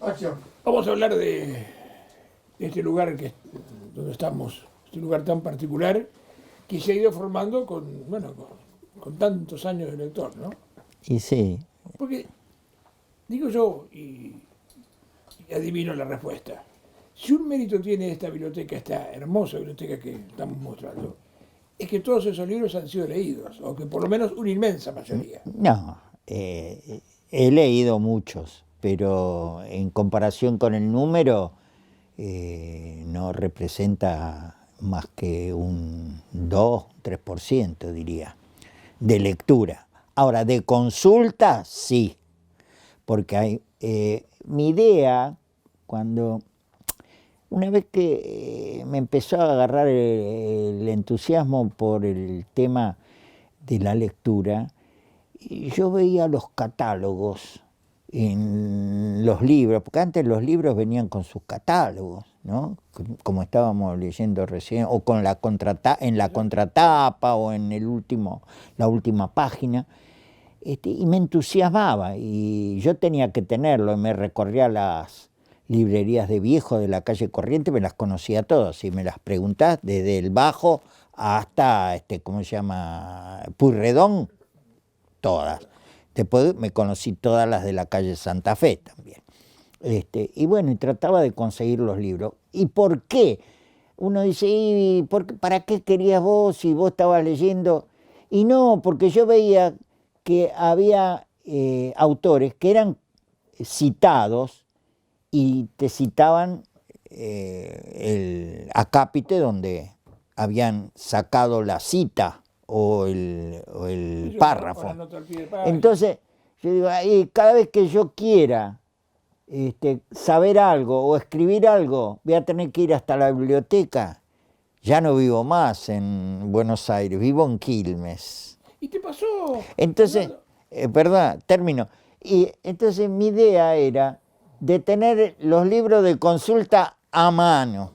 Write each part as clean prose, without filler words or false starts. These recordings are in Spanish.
Acción. Vamos a hablar de este lugar donde estamos, este lugar tan particular que se ha ido formando con tantos años de lector, ¿no? Y sí, Porque, digo yo, y adivino la respuesta, si un mérito tiene esta biblioteca, esta hermosa biblioteca que estamos mostrando, es que todos esos libros han sido leídos, o que por lo menos una inmensa mayoría. no, he leído muchos, pero en comparación con el número, no representa más que un 2-3%, diría, de lectura. Ahora, de consulta, sí, porque mi idea, una vez que me empezó a agarrar el entusiasmo por el tema de la lectura, yo veía los catálogos en los libros, porque antes los libros venían con sus catálogos, ¿no? Como estábamos leyendo recién, o con en la contratapa o en la última página, y me entusiasmaba, y yo tenía que tenerlo, y me recorría las librerías de viejo de la calle Corriente, me las conocía todas, si me las preguntás, desde el Bajo hasta, ¿cómo se llama?, Pueyrredón, todas. Después me conocí todas las de la calle Santa Fe también. Y bueno, y trataba de conseguir los libros. ¿Y por qué? Uno dice, ¿para qué querías vos si vos estabas leyendo? Y no, porque yo veía que había autores que eran citados y te citaban el acápite donde habían sacado la cita o el párrafo. Entonces, yo digo, cada vez que yo quiera saber algo o escribir algo, voy a tener que ir hasta la biblioteca. Ya no vivo más en Buenos Aires, vivo en Quilmes. ¿Y te pasó? Entonces, perdón, termino. Y entonces mi idea era de tener los libros de consulta a mano,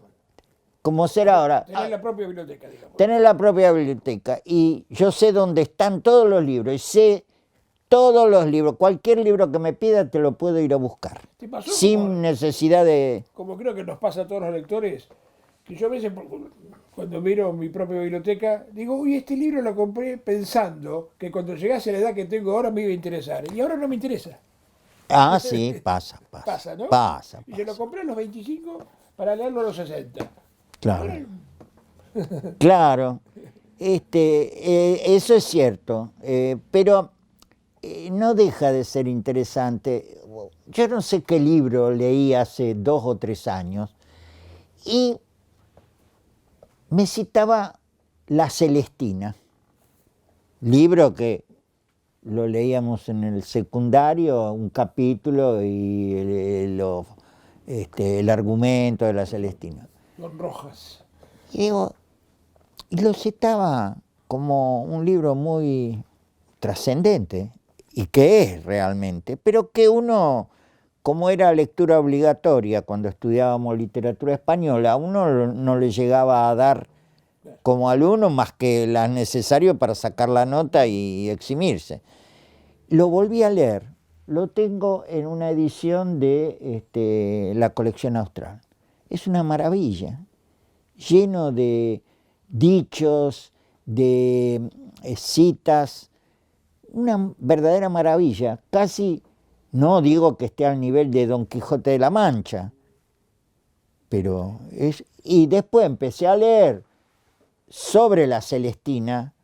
como ser ahora. Tener la propia biblioteca, digamos. Tener la propia biblioteca. Y yo sé dónde están todos los libros. Y sé todos los libros. Cualquier libro que me pida te lo puedo ir a buscar. ¿Te pasó sin necesidad de... Como creo que nos pasa a todos los lectores, que yo a veces, cuando miro mi propia biblioteca, digo, uy, este libro lo compré pensando que cuando llegase a la edad que tengo ahora me iba a interesar. Y ahora no me interesa. Ah, sí, pasa. Pasa, ¿no? Pasa. Y yo lo compré a los 25 para leerlo a los 60. Claro. Claro. Eso es cierto. Pero no deja de ser interesante. Yo no sé qué libro leí hace 2 o 3 años y me citaba La Celestina, libro que lo leíamos en el secundario, un capítulo y el argumento de La Celestina. Don Rojas. Y lo citaba como un libro muy trascendente, y que es realmente, pero que uno, como era lectura obligatoria cuando estudiábamos literatura española, a uno no le llegaba a dar como alumno más que lo necesario para sacar la nota y eximirse. Lo volví a leer, lo tengo en una edición de la colección austral. Es una maravilla, lleno de dichos, de citas, una verdadera maravilla. Casi no digo que esté al nivel de Don Quijote de la Mancha, pero es... Y después empecé a leer sobre la Celestina,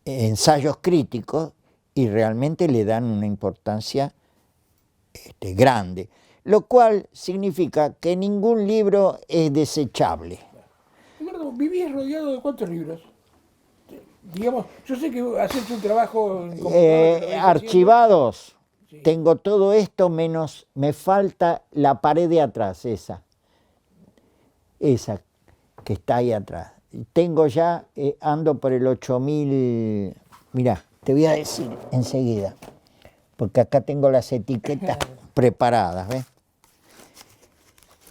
ensayos críticos, y realmente le dan una importancia grande, lo cual significa que ningún libro es desechable. Eduardo, ¿vivís rodeado de cuántos libros? Digamos, yo sé que has hecho un trabajo en computadora, archivados. Sí. Tengo todo esto menos, me falta la pared de atrás, esa que está ahí atrás. Tengo ya, ando por el 8000, mirá, te voy a decir enseguida, porque acá tengo las etiquetas preparadas, ¿ves?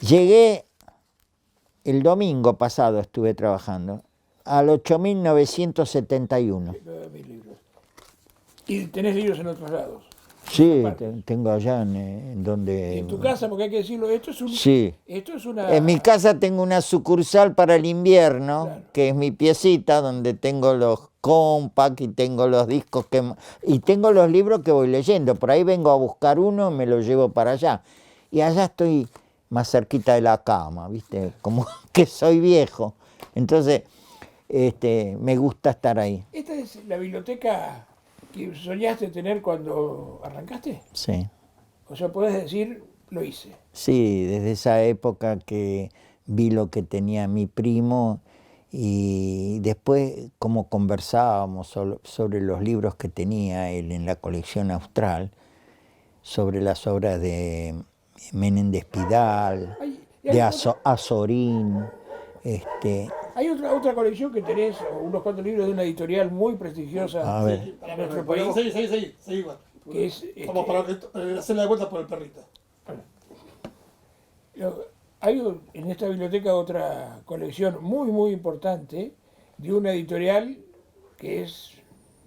Llegué, el domingo pasado estuve trabajando, al 8971. ¿Y tenés libros en otros lados? Sí, tengo allá en donde... En tu casa, porque hay que decirlo, Sí. esto es una... En mi casa tengo una sucursal para el invierno, Claro. que es mi piecita, donde tengo los compact y tengo los discos y tengo los libros que voy leyendo. Por ahí vengo a buscar uno y me lo llevo para allá. Y allá estoy más cerquita de la cama, ¿viste? Como que soy viejo. Entonces, me gusta estar ahí. ¿Esta es la biblioteca que soñaste tener cuando arrancaste? Sí. O sea, podés decir, lo hice. Sí, desde esa época que vi lo que tenía mi primo y después como conversábamos sobre los libros que tenía él en la colección austral, sobre las obras de Menéndez Pidal, de Azorín. Hay otra colección que tenés, unos cuantos libros de una editorial muy prestigiosa A ver. en nuestro país. Seguí, Juan. Que es, Vamos para hacerle la vuelta por el perrito. Hay en esta biblioteca otra colección muy importante de una editorial que es,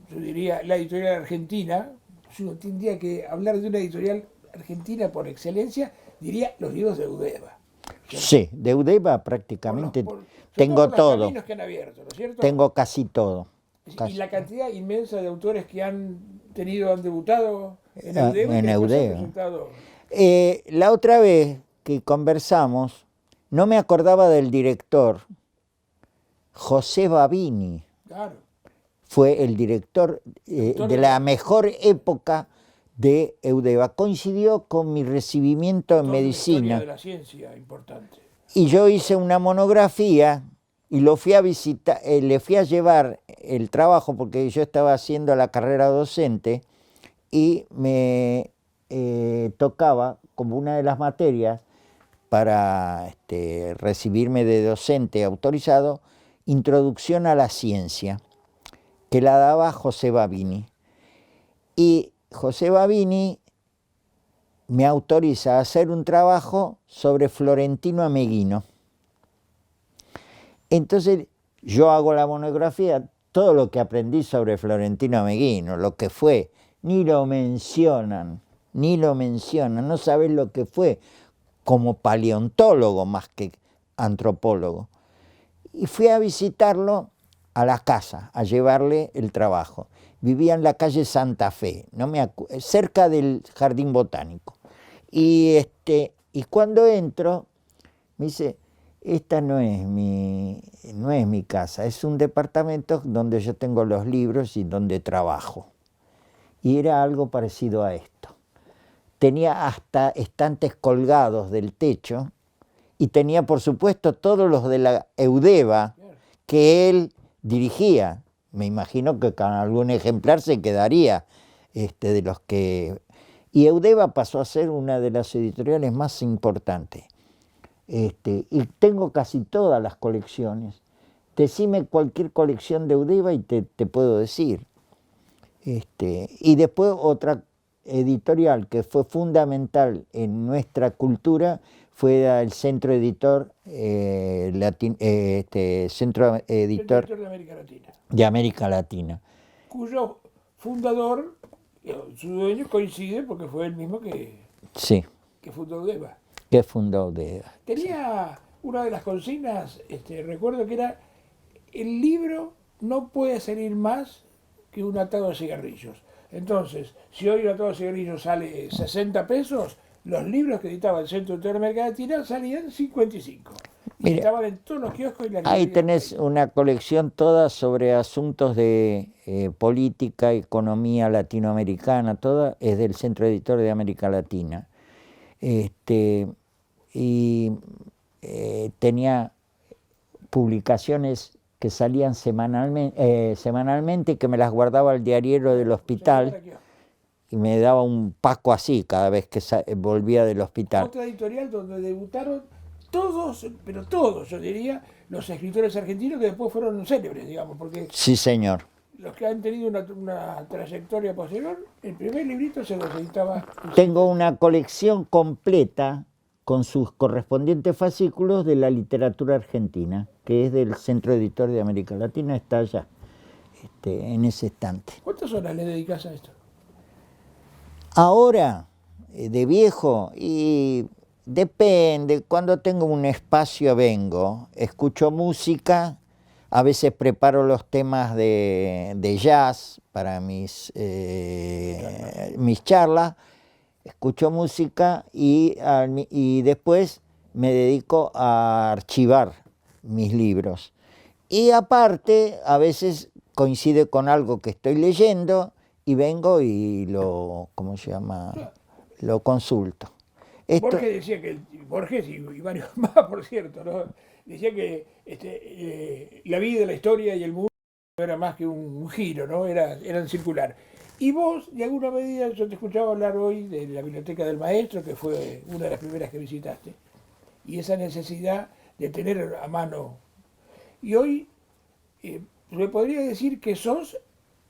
yo diría, la editorial argentina. Si uno tendría que hablar de una editorial argentina por excelencia, diría los libros de Eudeva. Sí, de Eudeva prácticamente tengo los todo. Caminos que han abierto, ¿no es cierto? Tengo casi todo. Y la cantidad inmensa de autores que han debutado en Eudeva. En Eudeva. Presentado... La otra vez que conversamos, no me acordaba del director, José Babini. Claro. Fue el director de la mejor época de Eudeva. Coincidió con mi recibimiento en medicina. De la ciencia importante. Y yo hice una monografía y lo fui a visitar, le fui a llevar el trabajo porque yo estaba haciendo la carrera docente y me tocaba como una de las materias para recibirme de docente autorizado, Introducción a la Ciencia, que la daba José Babini. Y José Babini me autoriza a hacer un trabajo sobre Florentino Ameghino. Entonces yo hago la monografía, todo lo que aprendí sobre Florentino Ameghino, lo que fue, ni lo mencionan, no sabes lo que fue como paleontólogo más que antropólogo. Y fui a visitarlo a la casa, a llevarle el trabajo. Vivía en la calle Santa Fe, cerca del Jardín Botánico. Y cuando entro, me dice, esta no es mi casa, es un departamento donde yo tengo los libros y donde trabajo. Y era algo parecido a esto. Tenía hasta estantes colgados del techo y tenía, por supuesto, todos los de la Eudeva que él dirigía. Me imagino que con algún ejemplar se quedaría de los que... Y Eudeva pasó a ser una de las editoriales más importantes. Y tengo casi todas las colecciones. Decime cualquier colección de Eudeva y te puedo decir. Y después otra editorial que fue fundamental en nuestra cultura fue el Centro Editor, Centro Editor de América Latina. De América Latina. Cuyo fundador, su dueño coincide porque fue el mismo que fundó Eudeva. Que fundó Eudeva. Tenía una de las consignas, recuerdo que era, el libro no puede salir más que un atado de cigarrillos. Entonces, si hoy un atado de cigarrillos sale 60 pesos, los libros que editaba el Centro Editor de América Latina salían 55. Y estaban en todos los kioscos y la ahí tenés una colección toda sobre asuntos de política, economía latinoamericana, toda es del Centro Editor de América Latina. Tenía publicaciones que salían semanalmente, que me las guardaba el diariero del hospital y me daba un paco así cada vez que volvía del hospital. Otra editorial donde debutaron todos, pero todos, yo diría, los escritores argentinos que después fueron célebres, digamos, porque... Sí, señor. Los que han tenido una trayectoria posterior, el primer librito se los editaba... Tengo una colección completa con sus correspondientes fascículos de la literatura argentina, que es del Centro Editor de América Latina, está allá, en ese estante. ¿Cuántas horas le dedicas a esto? Ahora, de viejo, y depende, cuando tengo un espacio vengo, escucho música, a veces preparo los temas de jazz para mis charlas, escucho música y después me dedico a archivar mis libros. Y aparte, a veces coincide con algo que estoy leyendo y vengo y ¿cómo se llama? Lo consulto. Borges decía que, Borges y varios más, por cierto, ¿no? Decía que la vida, la historia y el mundo no era más que un giro, ¿no? Eran circular. Y vos, de alguna medida, yo te escuchaba hablar hoy de la Biblioteca del Maestro, que fue una de las primeras que visitaste, y esa necesidad de tener a mano. Y hoy me podría decir que sos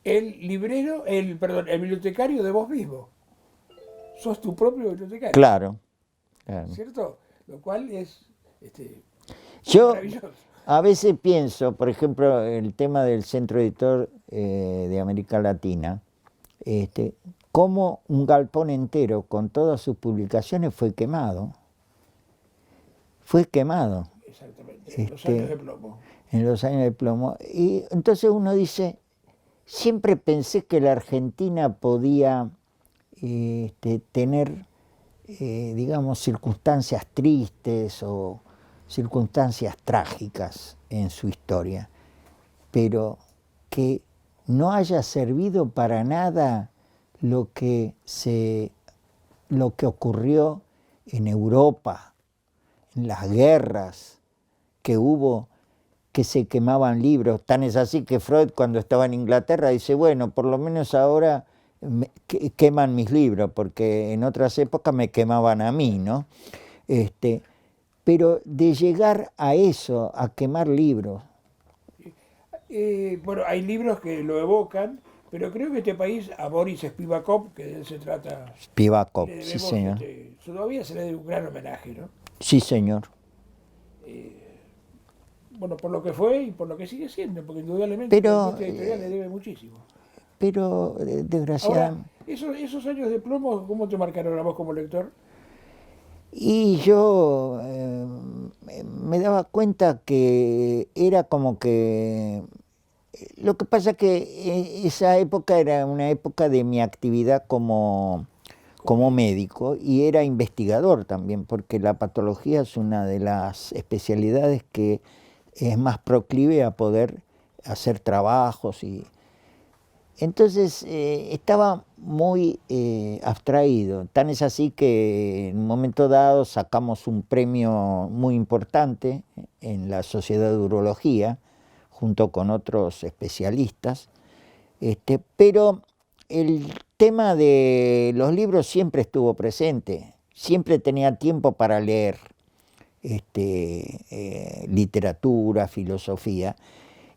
el bibliotecario de vos mismo. Sos tu propio bibliotecario. Claro, claro. ¿Cierto? Lo cual es Yo maravilloso. a veces pienso, por ejemplo, el tema del Centro Editor de América Latina, cómo un galpón entero con todas sus publicaciones fue quemado. Fue quemado. Exactamente, en los años de plomo. En los años de plomo. Y entonces uno dice, siempre pensé que la Argentina podía tener, digamos, circunstancias tristes o circunstancias trágicas en su historia, pero que no haya servido para nada lo que ocurrió en Europa, en las guerras que hubo, que se quemaban libros. Tan es así que Freud, cuando estaba en Inglaterra, dice, bueno, por lo menos ahora queman mis libros, porque en otras épocas me quemaban a mí, ¿no? Pero de llegar a eso, a quemar libros. Bueno, hay libros que lo evocan, pero creo que este país, a Boris Spivakov, que de él se trata, Spivakov, le sí debemos, señor. todavía se le debe un gran homenaje, ¿no? Sí señor. Bueno, por lo que fue y por lo que sigue siendo, porque indudablemente Pero, la industria editorial le debe muchísimo. Pero Ahora, desgraciadamente... esos años de plomo, ¿cómo te marcaron a vos como lector? Y yo me daba cuenta que era como que... Lo que pasa es que esa época era una época de mi actividad como médico y era investigador también, porque la patología es una de las especialidades que es más proclive a poder hacer trabajos y... Entonces estaba muy abstraído, tan es así que en un momento dado sacamos un premio muy importante en la Sociedad de Urología, junto con otros especialistas, pero el tema de los libros siempre estuvo presente, siempre tenía tiempo para leer literatura, filosofía.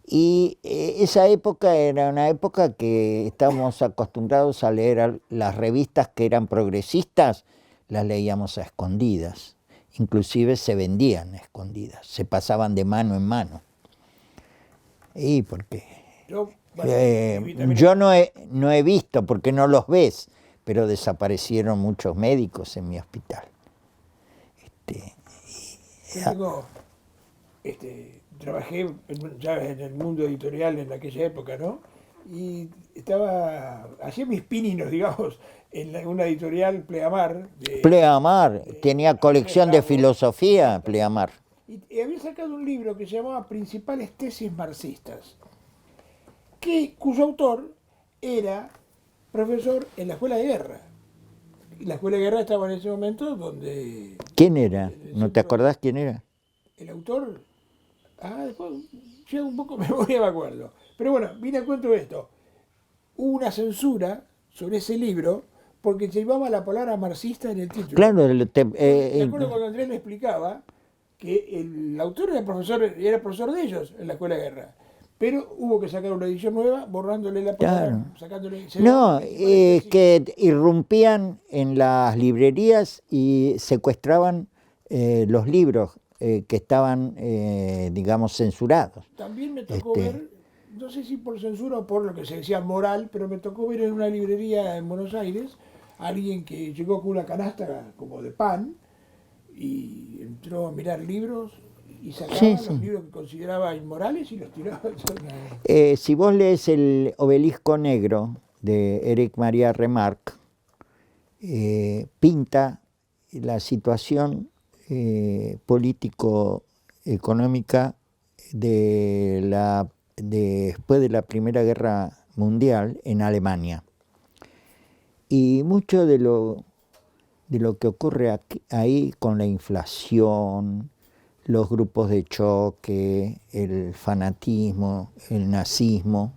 Y esa época era una época que estábamos acostumbrados a leer las revistas que eran progresistas, las leíamos a escondidas, inclusive se vendían a escondidas, se pasaban de mano en mano. Y porque yo no he visto, porque no los ves, pero desaparecieron muchos médicos en mi hospital. Yo trabajé ya en el mundo editorial en aquella época, ¿no? Y hacía mis pininos, digamos, en una editorial, Pleamar. Pleamar, tenía colección de filosofía, Pleamar. Y había sacado un libro que se llamaba Principales tesis marxistas, cuyo autor era profesor en la Escuela de Guerra. Y la Escuela de Guerra estaba en ese momento donde... ¿Quién era? ¿No te acordás quién era? El autor... después llega un poco memoria, me acuerdo. Pero bueno, vine a cuento esto. Hubo una censura sobre ese libro porque llevaba la palabra marxista en el título. Claro, me acuerdo cuando Andrés me explicaba que el autor era profesor de ellos en la Escuela de Guerra. Pero hubo que sacar una edición nueva, borrándole la palabra, claro. sacándole... No, que irrumpían en las librerías y secuestraban los libros que estaban, digamos, censurados. También me tocó ver, no sé si por censura o por lo que se decía moral, pero me tocó ver en una librería en Buenos Aires alguien que llegó con una canasta como de pan y entró a mirar libros y sacaba Sí, los sí. libros que consideraba inmorales y los tiraba. Si vos lees el Obelisco Negro de Eric Maria Remarque, pinta la situación político-económica después de la Primera Guerra Mundial en Alemania. Y mucho de lo que ocurre ahí con la inflación, los grupos de choque, el fanatismo, el nazismo,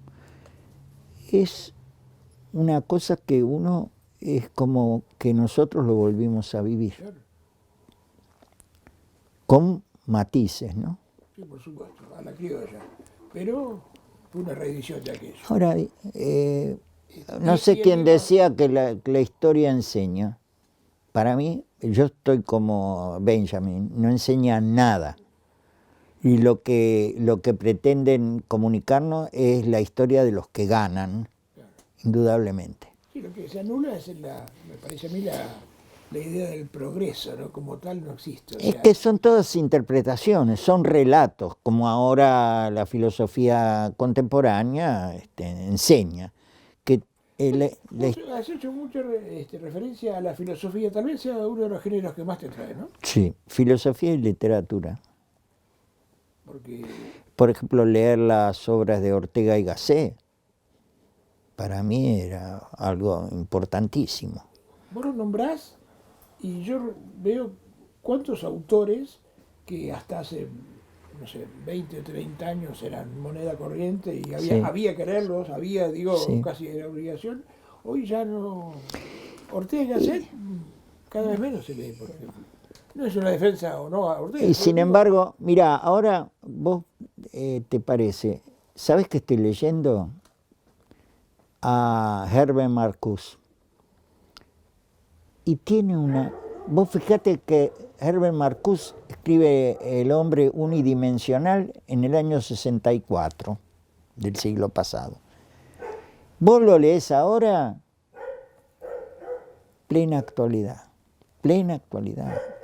es una cosa que uno es como que nosotros lo volvimos a vivir, Claro, con matices, ¿no? sí, por supuesto, a la criolla. Pero fue una reedición de aquello. Ahora, no sé y el quién libro- decía que la historia enseña. Para mí, yo estoy como Benjamin, no enseña nada. Y lo que pretenden comunicarnos es la historia de los que ganan, Claro. indudablemente. Sí, lo que se anula es, me parece a mí, la idea del progreso, ¿no? Como tal no existe. O Es sea, que son todas interpretaciones, son relatos, como ahora la filosofía contemporánea enseña. Que vos has hecho mucha referencia a la filosofía, tal vez sea uno de los géneros que más te trae, ¿no? sí, filosofía y literatura. Porque Por ejemplo, leer las obras de Ortega y Gasset, para mí era algo importantísimo. vos lo nombrás y yo veo cuántos autores que hasta hace, no sé, 20 o 30 años eran moneda corriente y Sí. había que leerlos, digo, Sí. casi era obligación. Hoy ya no. Ortega y Gasset cada vez menos se lee, por ejemplo. No es una defensa o no a Ortega. Y sin embargo, mira, ahora vos te parece, ¿sabes que estoy leyendo? A Herbert Marcuse. Y tiene vos fíjate que Herbert Marcuse escribe El hombre unidimensional en el año 64 del siglo pasado. Vos lo lees ahora, plena actualidad,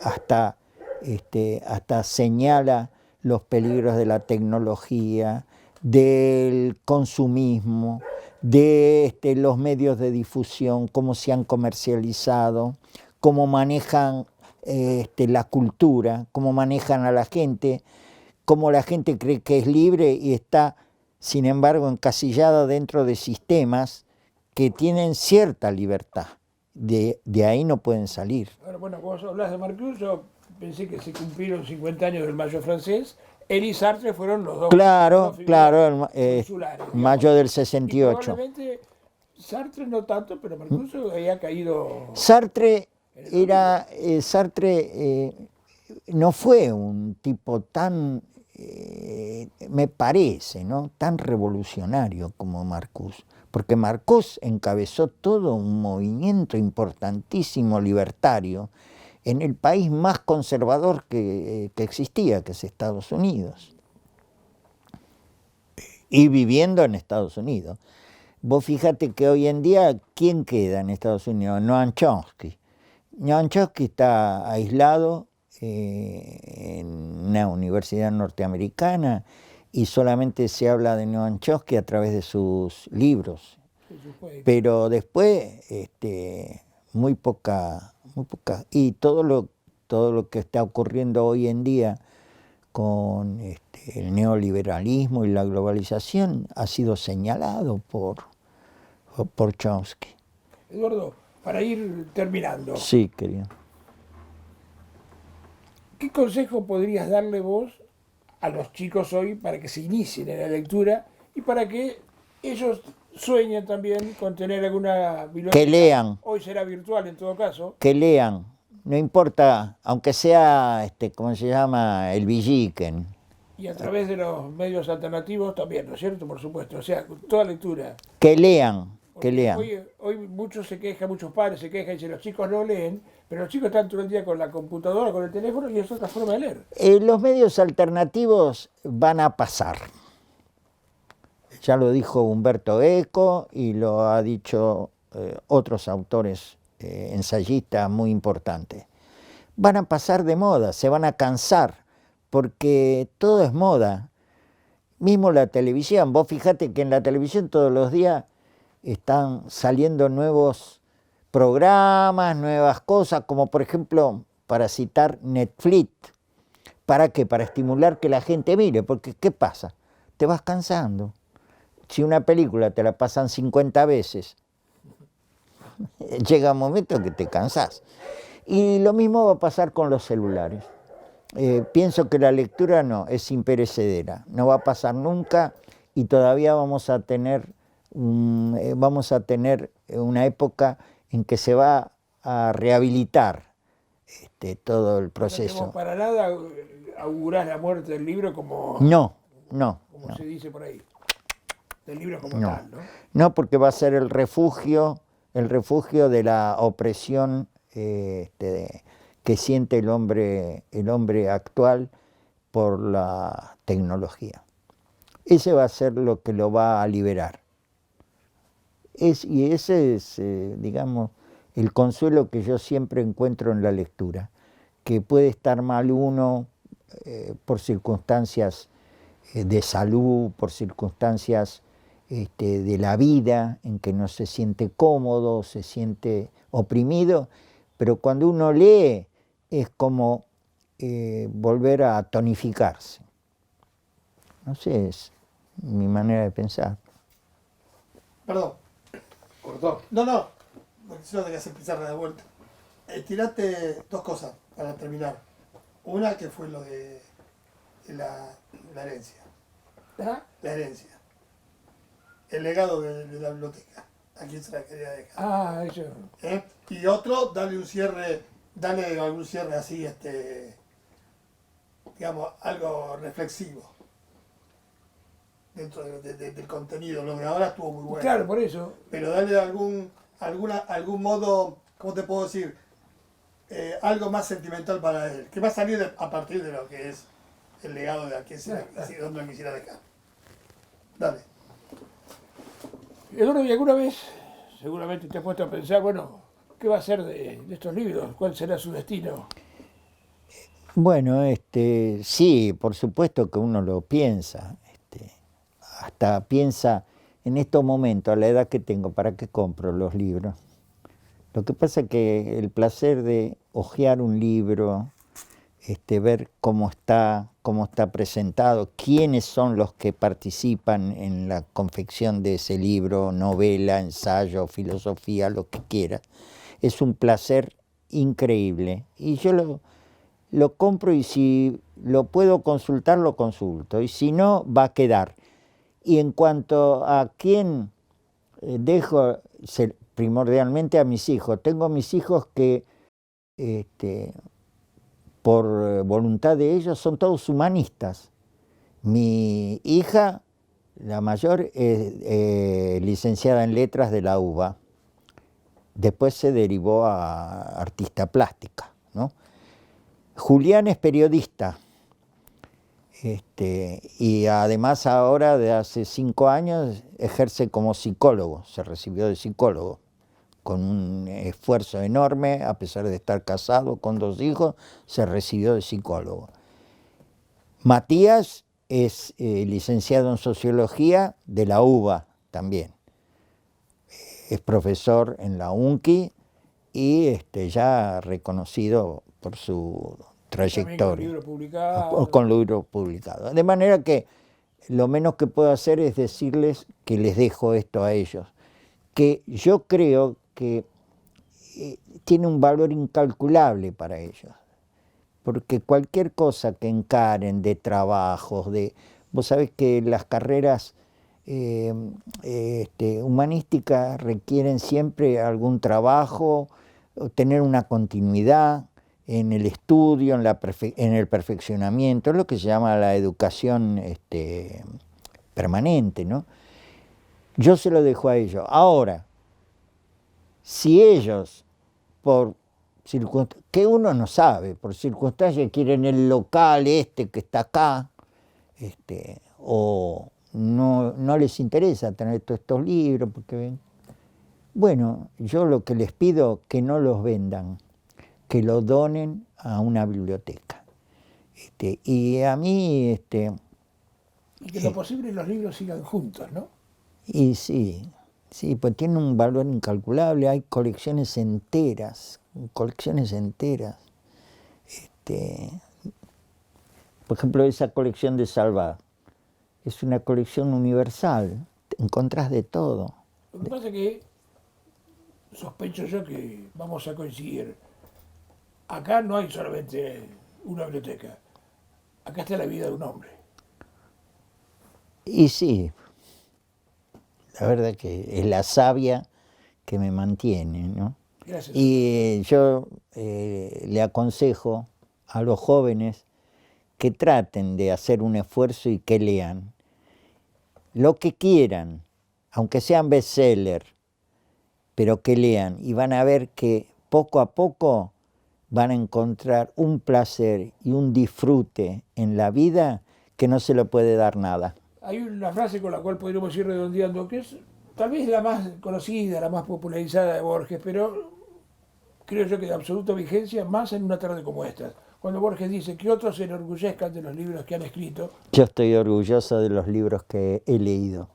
hasta señala los peligros de la tecnología, del consumismo, de los medios de difusión, cómo se han comercializado, cómo manejan la cultura, cómo manejan a la gente, cómo la gente cree que es libre y está, sin embargo, encasillada dentro de sistemas que tienen cierta libertad. De ahí no pueden salir. Ahora, bueno, vos hablas de Marcuse, yo pensé que se cumplieron 50 años del Mayo francés. Él y Sartre fueron los dos. Claro, dos claro, consulares, digamos. mayo del Y 68. probablemente Sartre no tanto, pero Marcuse había caído. Sartre no fue un tipo tan, me parece, ¿no? Tan revolucionario como Marcuse, porque Marcuse encabezó todo un movimiento importantísimo libertario en el país más conservador que existía, que es Estados Unidos, y viviendo en Estados Unidos. Vos fíjate que hoy en día, ¿quién queda en Estados Unidos? Noam Chomsky. Noam Chomsky está aislado en una universidad norteamericana y solamente se habla de Noam Chomsky a través de sus libros. Pero después, muy poca. Y todo lo que está ocurriendo hoy en día con el neoliberalismo y la globalización ha sido señalado por Chomsky. Eduardo, para ir terminando, Sí, querido. ¿qué consejo podrías darle vos a los chicos hoy para que se inicien en la lectura y para que ellos sueñen también con tener alguna biblioteca? Que lean. Hoy será virtual en todo caso. Que lean. No importa, aunque sea, ¿cómo se llama? El Villiquen. Y a través de los medios alternativos también, ¿no es cierto? Por supuesto, o sea, toda lectura. Que lean, Porque que lean. Hoy muchos se quejan, muchos padres se quejan y dicen, los chicos no leen, pero los chicos están todo el día con la computadora, con el teléfono y es otra forma de leer. Los medios alternativos van a pasar. Ya lo dijo Humberto Eco y lo ha dicho otros autores ensayistas muy importantes. Van a pasar de moda, se van a cansar, porque todo es moda. Mismo la televisión, vos fijate que en la televisión todos los días están saliendo nuevos programas, nuevas cosas, como por ejemplo, para citar Netflix. ¿Para qué? Para estimular que la gente mire, porque ¿qué pasa? Te vas cansando. Si una película te la pasan 50 veces, llega un momento que te cansás. Y lo mismo va a pasar con los celulares. Pienso que la lectura no, es imperecedera, no va a pasar nunca y todavía vamos a tener una época en que se va a rehabilitar todo el proceso. No para nada augurar la muerte del libro como No. se dice por ahí, del libro como No. tal, ¿no? No, porque va a ser el refugio de la opresión que siente el hombre actual por la tecnología. Ese va a ser lo que lo va a liberar. Y ese es, digamos, el consuelo que yo siempre encuentro en la lectura, que puede estar mal uno por circunstancias de salud, por circunstancias de la vida en que no se siente cómodo, se siente oprimido, pero cuando uno lee es como volver a tonificarse. No sé, es mi manera de pensar. Perdón. Cortó. No, yo tenía que empezar de vuelta. Tirate dos cosas para terminar. Una que fue lo de la herencia. ¿Ah? La herencia. El legado de la biblioteca. ¿A quién se la quería dejar? Ah, eso. Y otro, dale algún cierre así, digamos, algo reflexivo dentro del contenido. Lo de ahora estuvo muy bueno. Claro, por eso. Pero dale algún modo, ¿cómo te puedo decir? Algo más sentimental para él, que va a salir a partir de lo que es el legado de a quién dónde lo quisiera dejar. Dale. Eduardo, ¿y alguna vez seguramente te has puesto a pensar, bueno, qué va a ser de estos libros? ¿Cuál será su destino? Bueno, sí, por supuesto que uno lo piensa. Hasta piensa en estos momentos, a la edad que tengo, ¿para qué compro los libros? Lo que pasa es que el placer de hojear un libro, ver cómo está presentado, quiénes son los que participan en la confección de ese libro, novela, ensayo, filosofía, lo que quiera, es un placer increíble. Y yo lo compro y si lo puedo consultar, lo consulto. Y si no, va a quedar. Y en cuanto a quién dejo, primordialmente a mis hijos. Tengo mis hijos que, por voluntad de ellos, son todos humanistas. Mi hija, la mayor, es licenciada en letras de la UBA. Después se derivó a artista plástica, ¿no? Julián es periodista. Y además ahora, de hace 5 años, ejerce como psicólogo, se recibió de psicólogo, con un esfuerzo enorme, a pesar de estar casado con 2 hijos, se recibió de psicólogo. Matías es licenciado en sociología de la UBA también, es profesor en la UNCI y ya reconocido por su trayectoria, con libros publicados. De manera que lo menos que puedo hacer es decirles que les dejo esto a ellos, que yo creo que tiene un valor incalculable para ellos, porque cualquier cosa que encaren de trabajos, vos sabés que las carreras humanísticas requieren siempre algún trabajo, tener una continuidad en el estudio, en el perfeccionamiento, es lo que se llama la educación permanente, ¿no? Yo se lo dejo a ellos. Ahora, si ellos, por circunstancias, que uno no sabe, por circunstancias quieren el local que está acá, o no les interesa tener todos estos libros, porque ven, Bueno, yo lo que les pido que no los vendan, que lo donen a una biblioteca. Y a mí, Y que lo posible los libros sigan juntos, ¿no? y sí, pues tiene un valor incalculable, hay colecciones enteras, colecciones enteras. Por ejemplo, esa colección de Salvat es una colección universal, encontrás de todo. Lo que pasa es que sospecho yo que vamos a coincidir. Acá no hay solamente una biblioteca, acá está la vida de un hombre. Y sí, la verdad que es la savia que me mantiene, ¿no? Gracias. Y yo le aconsejo a los jóvenes que traten de hacer un esfuerzo y que lean lo que quieran, aunque sean bestseller, pero que lean y van a ver que poco a poco van a encontrar un placer y un disfrute en la vida que no se lo puede dar nada. Hay una frase con la cual podríamos ir redondeando, que es tal vez la más conocida, la más popularizada de Borges, pero creo yo que de absoluta vigencia, más en una tarde como esta. Cuando Borges dice que otros se enorgullezcan de los libros que han escrito, Yo estoy orgulloso de los libros que he leído.